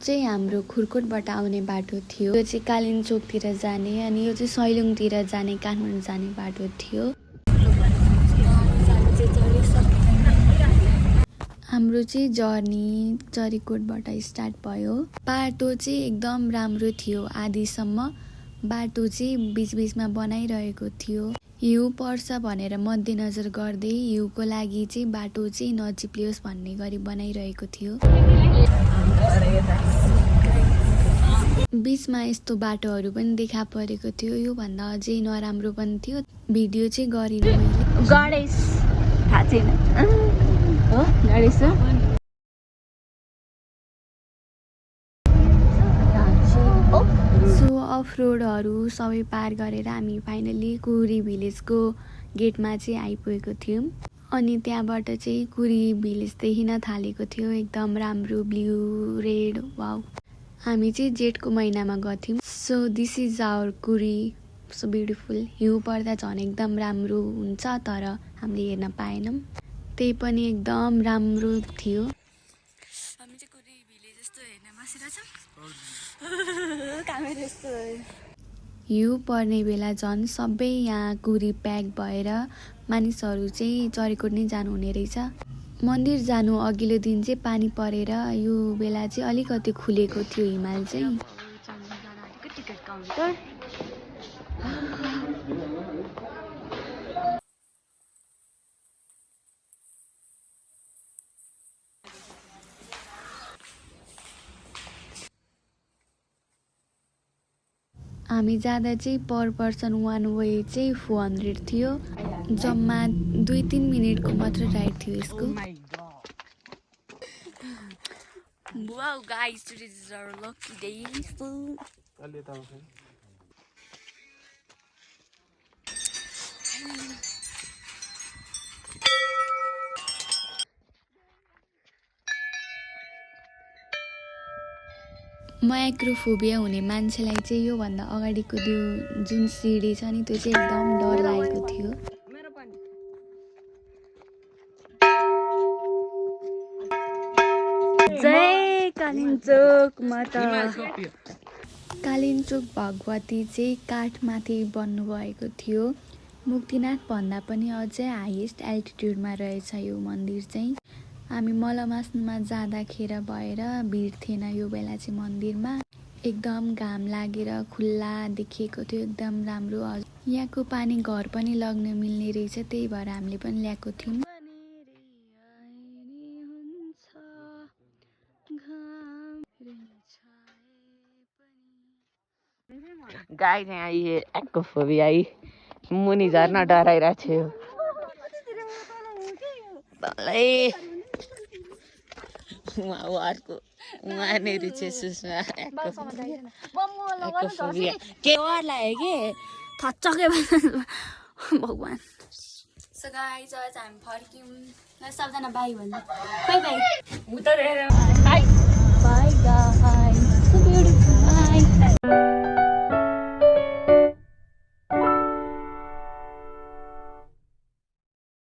चाहिँ हाम्रो खुर्कोटबाट आउने बाटो थियो। यो चाहिँ कालिम्चोकतिर जाने अनि यो चाहिँ सैलुङतिर जाने काठमाडौँ जाने बाटो थियो। हाम्रो चाहिँ जर्नी जरीकोटबाट स्टार्ट भयो। बाटो चाहिँ एकदम राम्रो थियो। आधीसम्म बाटो चाहिँ बीचबीचमा बनाइरहेको थियो। हिउँ पर्छ भनेर मध्यनजर गर्दै हिउँको लागि चाहिँ बाटो चाहिँ नचिप्लियोस् भन्ने गरी बनाइरहेको थियो। बीचमा यस्तो बाटोहरू पनि देखा परेको थियो। योभन्दा अझै नराम्रो पनि थियो। भिडियो चाहिँ गरिनँ मैले। गणेश थाहा छैन हो गणेश सो अफ रोडहरू सबै पार गरेर हामी फाइनली कुरी भिलेजको गेटमा चाहिँ आइपुगेको थियौँ। अनि त्यहाँबाट चाहिँ कुरी भिलेज देखिन थालेको थियो। एकदम राम्रो ब्लू रेड वाउ। हामी चाहिँ जेठको महिनामा गथ्यौँ। सो दिस इज आवर कुरी, सो ब्युटिफुल। हिउँ पर्दा झन् एकदम राम्रो हुन्छ तर हामीले हेर्न पाएनौँ। त्यही पनि एकदम राम्रो थियो। हामी चाहिँ कुरी भिलेज जस्तो हेर्न बसिरहेछौँ। हिउँ पर्ने बेला झन् सबै यहाँ कुरी प्याक भएर मानिसहरू चाहिँ जरीकोट नै जानुहुने रहेछ। मन्दिर जानु अघिल्लो दिन चाहिँ पानी परेर यो बेला चाहिँ अलिकति खुलेको थियो हिमाल चाहिँ। हामी जाँदा चाहिँ पर पर्सन वान वे चाहिँ 400 थियो। जम्मा 2-3 मिनटको मात्र राइड थियो यसको। Wow guys, today is our lucky day. माइक्रोफोबिया हुने मान्छेलाई चाहिँ योभन्दा अगाडिको त्यो जुन सिडी छ नि त्यो चाहिँ एकदम डर लागेको थियो। जय कालिम्चोक माता। कालिम्चोक भगवती चाहिँ काठमाथि बन्नुभएको थियो। मुक्तिनाथ भन्दा पनि अझै हाइएस्ट एल्टिट्युडमा रहेछ यो मन्दिर चाहिँ। हामी मलमासमा जाँदाखेरि भएर भिड थिएन यो बेला चाहिँ मन्दिरमा। एकदम घाम लागेर खुल्ला देखिएको थियो। एकदम राम्रो। यहाँको पानी घर पनि लग्न मिल्ने रहेछ। त्यही भएर हामीले पनि ल्याएको थियौँ। गाई चाहिँ आई एक्कोफोबिया आई मुनि झर्न डराइरहेको थियो। अर्को उहाँनेरि चाहिँ सुस्मा एक्कोफोबिया के लाग्यो कि थच्चके भगवान। सो गाइस आज हामी फर्क्यौँ। सबजना बाई भन्नु। By by. By guys. So beautiful. By.